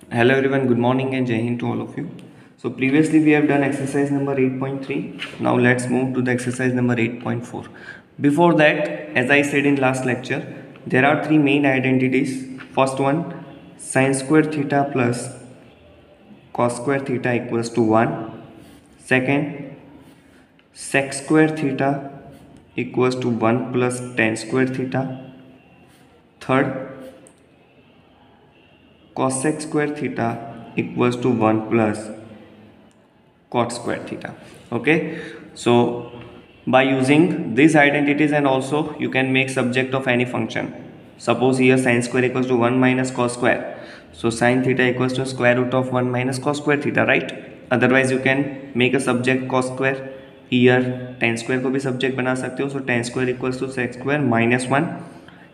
Hello everyone, good morning and Jai Hind to all of you. So previously we have done exercise number 8.3. Now let's move to the exercise number 8.4. Before that, as I said in last lecture, there are three main identities. First one, sin square theta plus cos square theta equals to 1. Second, sec square theta equals to 1 plus tan square theta. Third, cosec square theta equals to 1 plus cot square theta. Okay, so by using these identities, and also you can make subject of any function. Suppose here sin square equals to 1 minus cos square, so sin theta equals to square root of 1 minus cos square theta, right? Otherwise you can make a subject cos square. Here tan square को भी subject बना सकते हो. So tan square equals to sec square minus 1,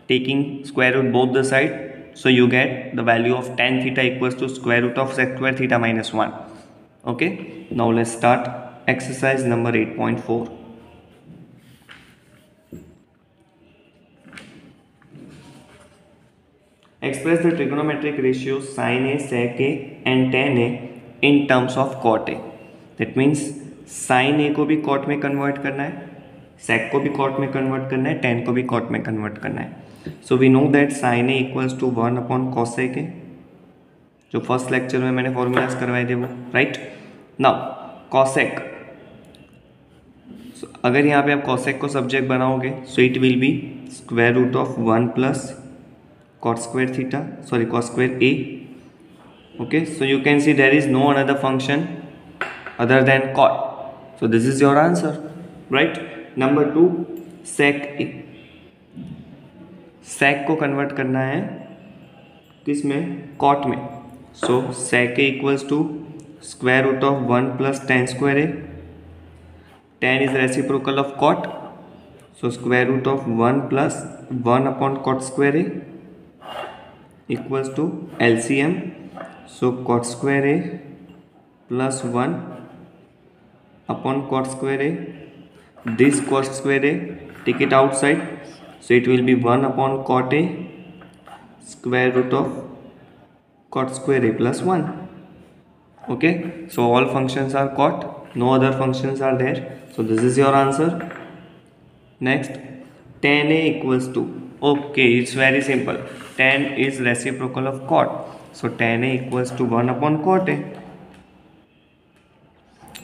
taking square root both the side, so you get the value of tan theta equals to square root of sec square theta minus 1. Okay, now let's start exercise number 8.4. Express the trigonometric ratios sin A, sec A and tan A in terms of cot A. That means sin A को भी cot में convert करना है, sec को भी cot में convert करना है, tan को भी cot में convert करना है. So we know that sin A equals to 1 upon cosec A, जो फर्स्ट लेक्चर में मैंने फॉर्मूलाज करवाए थे वो, राइट. नाउ cosec, अगर यहाँ पे आप cosec को सब्जेक्ट बनाओगे, so it will be square root of 1 plus cot square theta, sorry, cos square A. Okay, so you can see there is no another function other than cot, so this is your answer, right? Number 2, sec A. sec को convert करना है किस में, cot में. so sec A equals to square root of 1 plus tan square A. tan is reciprocal of cot, so square root of 1 plus 1 upon cot square A equals to LCM, so cot square A plus 1 upon cot square A. This cot square A, take it outside, so it will be 1 upon cot A square root of cot square A plus 1. Okay, so all functions are cot, no other functions are there, so this is your answer. Next, tan A equals to, okay, it's very simple, tan is reciprocal of cot, so tan A equals to 1 upon cot A,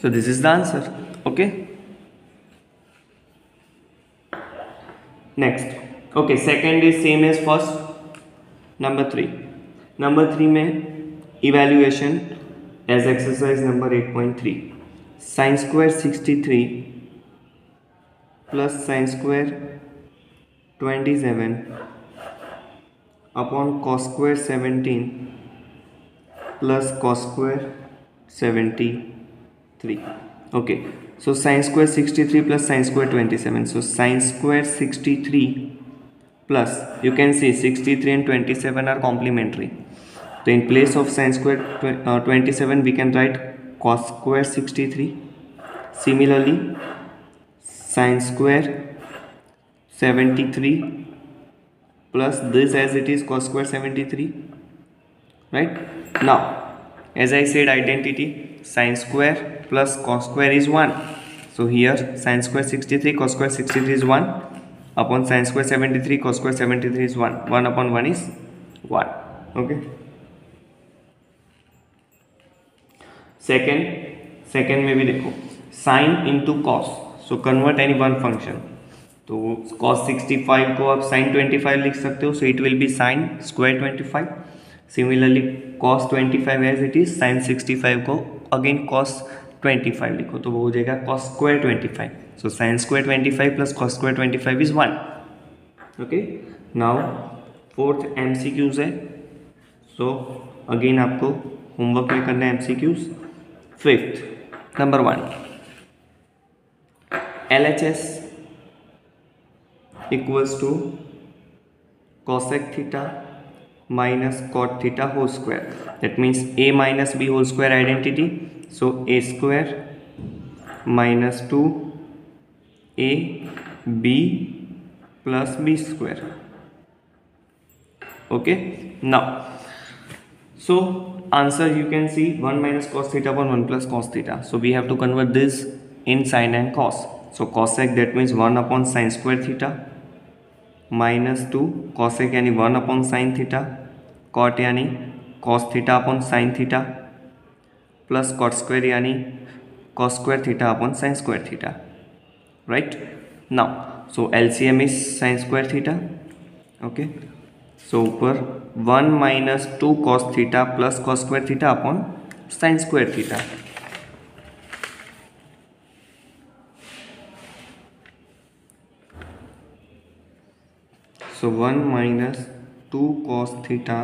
so this is the answer. Okay, next, okay, second is same as first. Number 3 में evaluation as exercise number 8.3, sin square 63 plus sin square 27 upon cos square 17 plus cos square 73. Okay, so sin square 63 plus sin square 27, so sin square 63 plus, you can see 63 and 27 are complementary, so in place of sin square 27 we can write cos square 63. Similarly, sin square 73 plus this as it is cos square 73, right? Now as I said, identity sin square plus cos square is 1, so here sin square 63 cos square 63 is 1 upon sin square 73 cos square 73 is 1, 1 upon 1 is 1. Okay, second में भी देखो sine into cos, so convert any one function, तो cos 65 को आप sin 25 लिख सकते हो, so it will be sin square 25. Similarly cos 25 as it is, sin 65 को अगेन cos 25 लिखो, तो वो हो जाएगा cos square 25. So sin square 25 plus cos square 25 is 1. Okay, now fourth MCQs है, सो अगेन आपको होमवर्क में करना है MCQs. Fifth, number 1, LHS equals to cosec theta minus cot theta whole square. That means a minus b whole square identity, so a square minus 2 a b plus b square. Okay, now So answer you can see 1 minus cos theta upon 1 plus cos theta. So we have to convert this in sin and cos. So cosec, that means 1 upon sin square theta minus 2 cosec यानी 1 upon sin theta, cot यानी cos theta upon sin theta plus cot square यानी cos square theta upon sin square theta, right? Now so LCM is sin square theta. Okay, so ऊपर 1 minus 2 cos theta plus cos square theta upon sin square theta. So 1 minus 2 cos theta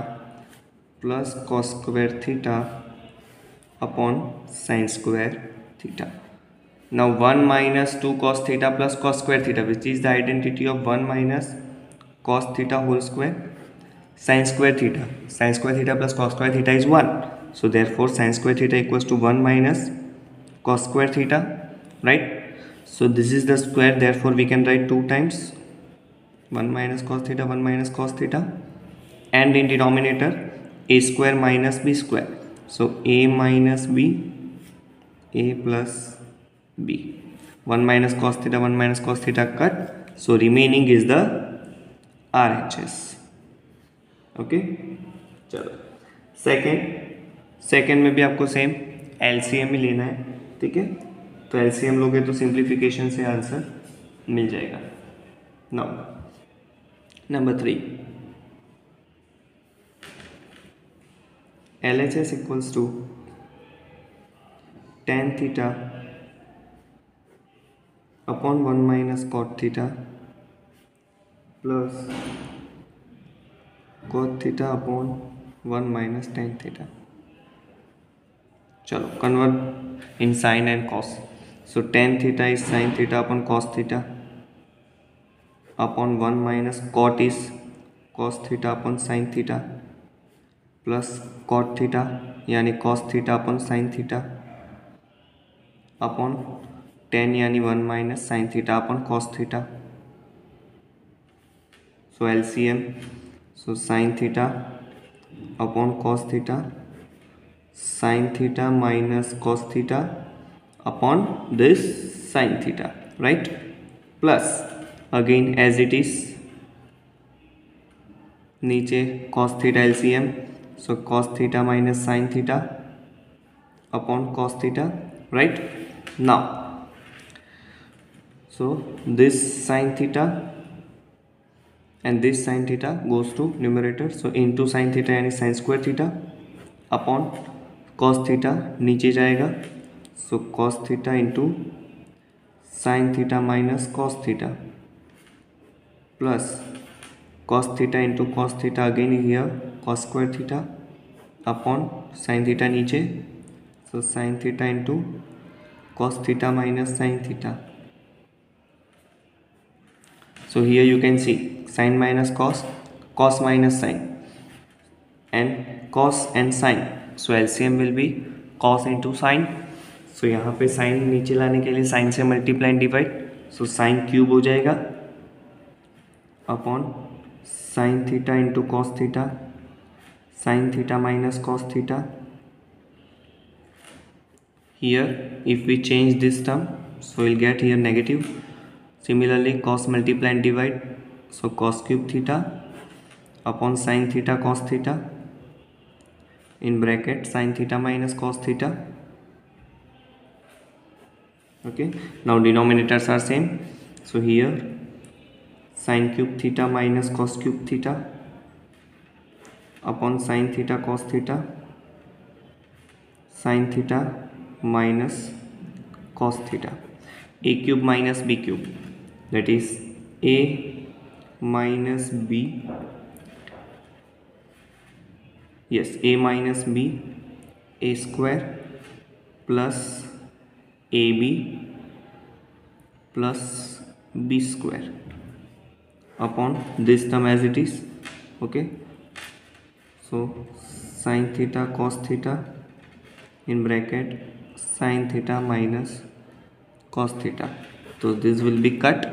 plus cos square theta upon sin square theta. Now 1 minus 2 cos theta plus cos square theta, which is the identity of 1 minus cos theta whole square sin square theta. Sin square theta plus cos square theta is 1. So therefore sin square theta equals to 1 minus cos square theta, right? So this is the square, therefore we can write 2 times 1 minus cos theta, 1 minus cos theta, and in denominator a square minus b square. So a minus b, a plus b. 1 minus cos theta, 1 minus cos theta cut. So remaining is the RHS. Okay चलो second में भी आपको same LCM ही लेना है, ठीक है? तो LCM लोगे तो सिंप्लीफिकेशन से आंसर मिल जाएगा. Now number 3, LHS equals to tan theta upon 1 minus cot theta plus cot theta upon 1 minus tan theta. चलो convert in sin and cos. So tan theta is sin theta upon cos theta upon 1 minus cot is cos theta upon sin theta plus cot theta यानी cos theta upon sin theta upon tan यानी 1 minus sin theta upon cos theta. So LCM, so sin theta upon cos theta, sin theta minus cos theta upon this sin theta, right? Plus again as it is नीचे cos theta LCM, so cos theta minus sin theta upon cos theta, right? Now so this sin theta and this sin theta goes to numerator, so into sin theta यानी sin square theta upon cos theta नीचे जाएगा, so cos theta into sin theta minus cos theta plus cos theta into cos theta again here cos square theta upon sin theta नीचे, so sin theta into cos theta minus sin theta. So here you can see sin minus cos, cos minus sin, and cos and sin. So LCM will be cos into sin. So यहाँ पे sin नीचे लाने के लिए sin से multiply and divide, so sin cube हो जाएगा upon sin theta into cos theta, sin theta minus cos theta. Here if we change this term, so we'll get here negative. Similarly cos multiply and divide, so cos cube theta upon sin theta cos theta in bracket sin theta minus cos theta. Okay, now denominators are same, so here sin cube theta minus cos cube theta upon sin theta cos theta, sin theta minus cos theta. A cube minus b cube, that is a minus b, yes, a minus b, a square plus ab plus b square upon this term as it is. Okay, so sin theta cos theta in bracket sin theta minus cos theta, so this will be cut.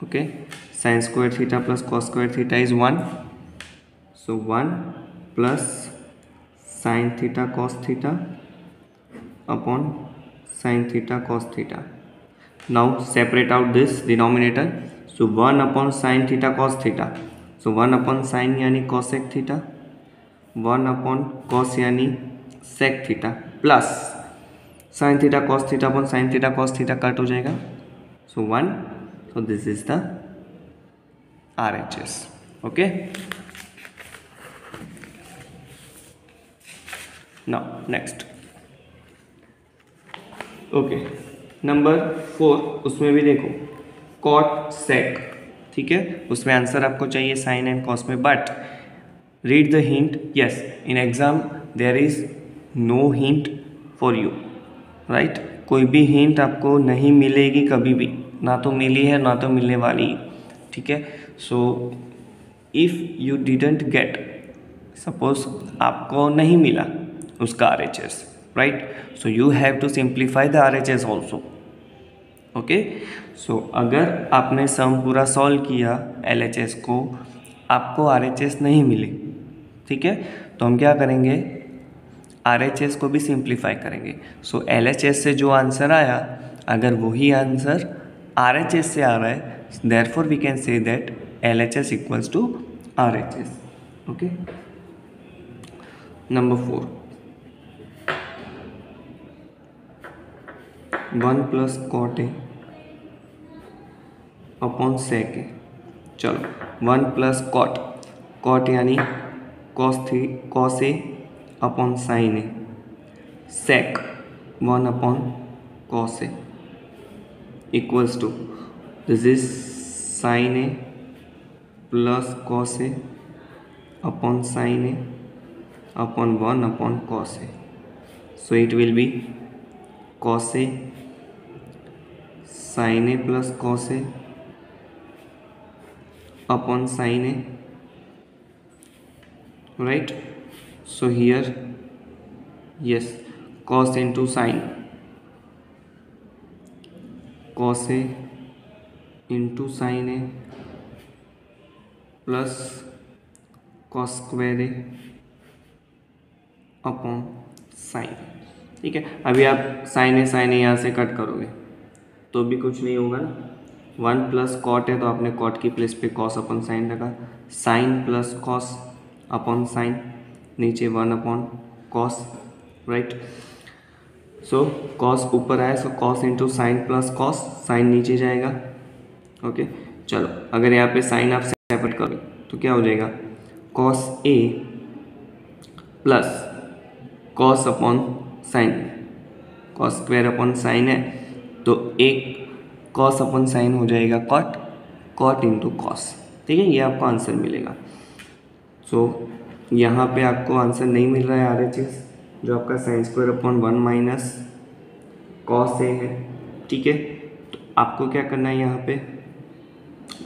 Okay, sin square theta plus cos square theta is 1, so 1 plus sine theta cos theta upon sine theta cos theta. Now separate out this denominator. So 1 upon sin theta cos theta. So 1 upon sin यानी cosec theta, 1 upon cos यानी sec theta plus sin theta cos theta upon sin theta cos theta cut हो जाएगा. So 1. So this is the RHS. Okay. Now next. Okay. Number 4 उसमें भी देखो cot सेक. ठीक है, उसमें आंसर आपको चाहिए साइन एंड कॉस में. But read the hint. Yes, in exam there is no hint for you, right. कोई भी हिंट आपको नहीं मिलेगी कभी भी, ना तो मिली है ना तो मिलने वाली. ठीक है. So if you didn't get, suppose आपको नहीं मिला उसका RHS, right. So you have to simplify the RHS also. Okay. So अगर आपने सम पूरा सॉल्व किया LHS को, आपको RHS नहीं मिली, ठीक है, तो हम क्या करेंगे, RHS को भी सिंप्लीफाई करेंगे. सो LHS से जो आंसर आया, अगर वही आंसर RHS से आ रहा है, therefore we can say that LHS equals to RHS. Okay. Number 4, 1 plus cot A upon sec A. चलो 1 प्लस कॉट, कॉट यानी cos A upon sine A, sec 1 upon cos A equals to, this is sine A plus cos A upon sine A upon 1 upon cos A. So it will be cos A sine A plus cos A upon sine A, right. So here yes, cos into sin, cos a into sin a plus cos square a upon sine. ठीक है. अभी आप sign ए यहाँ से cut करोगे तो भी कुछ नहीं होगा ना. 1 प्लस कॉट है तो आपने कॉट की प्लेस पे कॉस अपॉन साइन रखा, sine plus cos upon sine, नीचे 1 upon cos, right. So cos ऊपर आया, so cos into sine plus cos, sine नीचे जाएगा. ओके. चलो अगर यहाँ पे साइन आप सेपरेट करो तो क्या हो जाएगा, cos A plus cos upon sine, cos square upon sine है तो एक कॉस अपॉन साइन हो जाएगा कॉट, कॉट इंटू कॉस. ठीक है, ये आपको आंसर मिलेगा. सो यहाँ पे आपको आंसर नहीं मिल रहा है RHS, जो आपका sine square upon 1 minus cos A है. ठीक है, तो आपको क्या करना है, यहाँ पे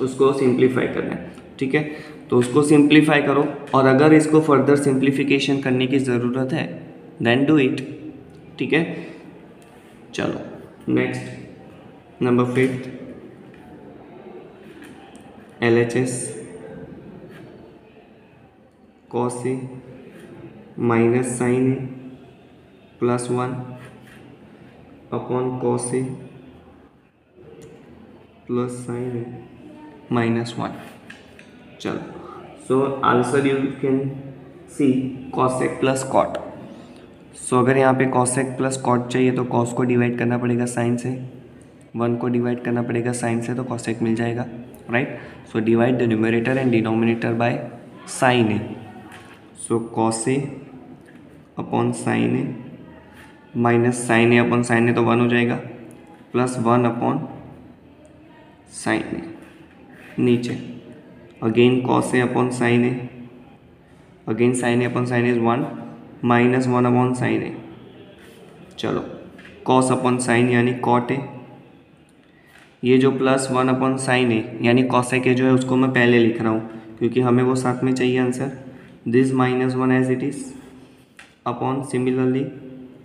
उसको सिंप्लीफाई करना है. ठीक है, तो उसको सिंप्लीफाई करो, और अगर इसको फर्दर सिंप्लीफिकेशन करने की ज़रूरत है देन डू इट. ठीक है. चलो next number 5, LHS cos A minus sine A plus 1 upon cos A plus sine A minus 1. चलो, so answer you can see cosec plus cot. So अगर यहाँ पे कॉसेक प्लस कॉट चाहिए तो cos को डिवाइड करना पड़ेगा साइन से, 1 को डिवाइड करना पड़ेगा साइन से, तो कॉसेक मिल जाएगा, right. So divide the numerator and denominator by sine A. So cos A upon sine A minus sine A upon sine A तो 1 हो जाएगा, प्लस 1 अपॉन साइन ए, नीचे again cos A upon sine A, again sine A upon sine A is 1 minus 1 upon sine A. चलो cos upon sine यानी cot A, ये जो plus 1 upon sine ए यानी cosec ए जो है उसको मैं पहले लिख रहा हूँ क्योंकि हमें वो साथ में चाहिए answer. This minus 1 as it is upon similarly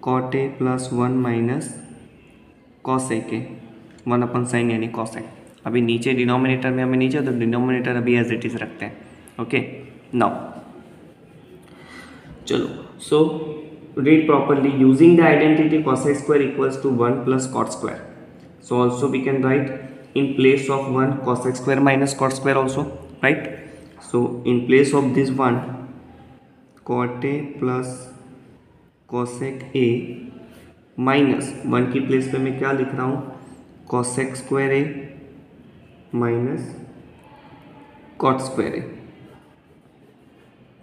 cot A plus 1 minus cosec A, 1 upon sine यानी कॉसेक. अभी नीचे डिनोमिनेटर में हमें नीचे, तो डिनोमिनेटर अभी एज इट इज़ रखते हैं. ओके. नाउ चलो, So read properly. Using the identity cosec square equals to 1 plus cot square. So also we can write in place of 1 cosec square minus cot square also, right? So in place of this one, cot a plus cosec a minus 1 की place पे मैं क्या लिख रहा हूँ, cosec square ए minus cot square ए,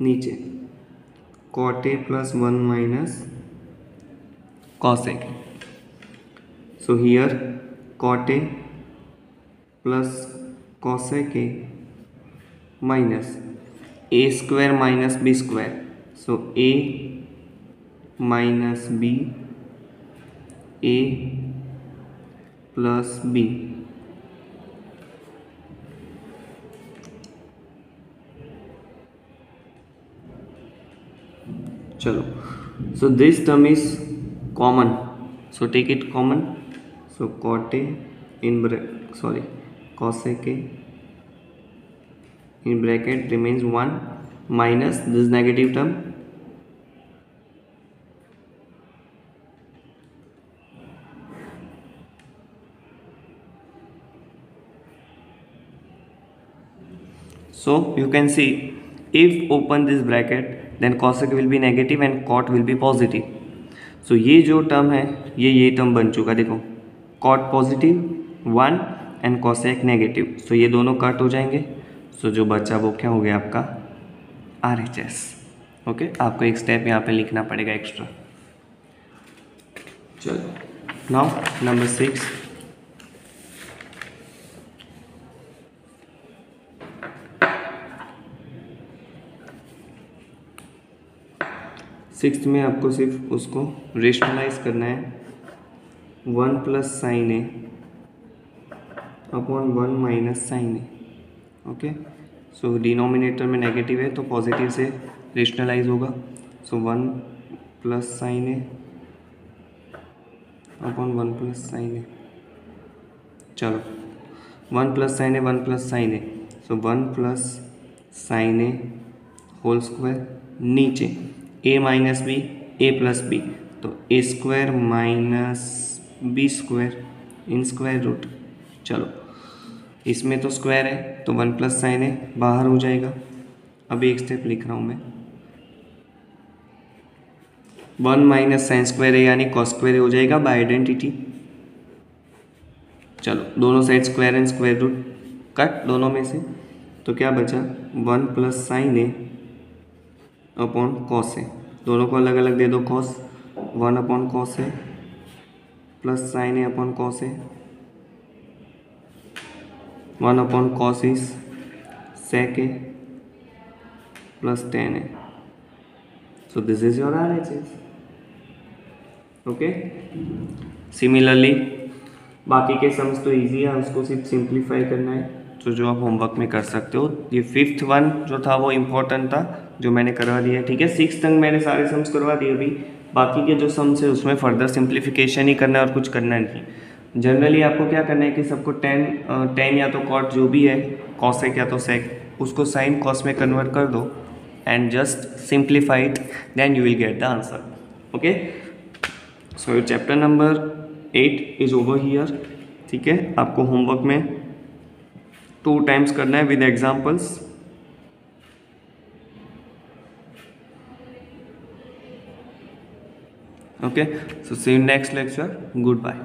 नीचे cot a plus 1 minus cosec. So here cot a plus cosec a minus a square minus b square. So a minus b, a plus b. चलो, so this term is common, so take it common. So cot a cosec a in bracket remains 1 minus this negative term, so you can see if open this bracket then cosec will be negative and cot will be positive. So ये जो term है ये term बन चुका, देखो cot positive 1 and cosec negative, so ये दोनों cut हो जाएंगे. सो जो बचा वो क्या हो गया आपका RHS. ओके, आपको एक स्टेप यहाँ पे लिखना पड़ेगा एक्स्ट्रा. चलो, नाउ नंबर 6. सिक्स्थ में आपको सिर्फ उसको रेशनलाइज करना है. 1 plus sine A upon 1 minus sine A. Okay, so denominator में नेगेटिव है तो पॉजिटिव से रेशनलाइज होगा. So 1 plus sine A upon 1 plus sine A. चलो, 1 plus sine A 1 plus sine A, so 1 plus sine A whole square, नीचे a minus B A plus B, तो A square minus B square इन square root. चलो, इसमें तो square है तो 1 plus sine ए बाहर हो जाएगा. अभी एक स्टेप लिख रहा हूँ मैं, 1 माइनस साइन स्क्वायर ए यानी कॉस स्क्वायर ए हो जाएगा बाय आइडेंटिटी. चलो, दोनों side square and square root cut दोनों में से, तो क्या बचा 1 plus sine A upon cos A. दोनों को अलग अलग दे दो, cos 1 upon cos A plus sine A upon cos A, 1 upon cos is sec A plus tan A. So this is your RHS. Okay, similarly बाकी के sums तो easy है, उसको सिर्फ सिंप्लीफाई करना है, तो जो आप होमवर्क में कर सकते हो. ये 5th वन जो था वो इम्पोर्टेंट था, जो मैंने करवा दिया. ठीक है, 6th तक मैंने सारे सम्स करवा दिए. अभी बाकी के जो सम्स है उसमें फर्दर सिंप्लीफिकेशन ही करना है और कुछ करना नहीं. जनरली आपको क्या करना है कि सबको टेन या तो कॉट जो भी है, कॉसेक या तो सेक, उसको साइन कॉस में कन्वर्ट कर दो and just simplify it, then you will get the answer. Okay, so chapter number 8 is over here. ठीक है, आपको होमवर्क में 2 टाइम्स करना है with examples. Okay, so see you next lecture. Goodbye.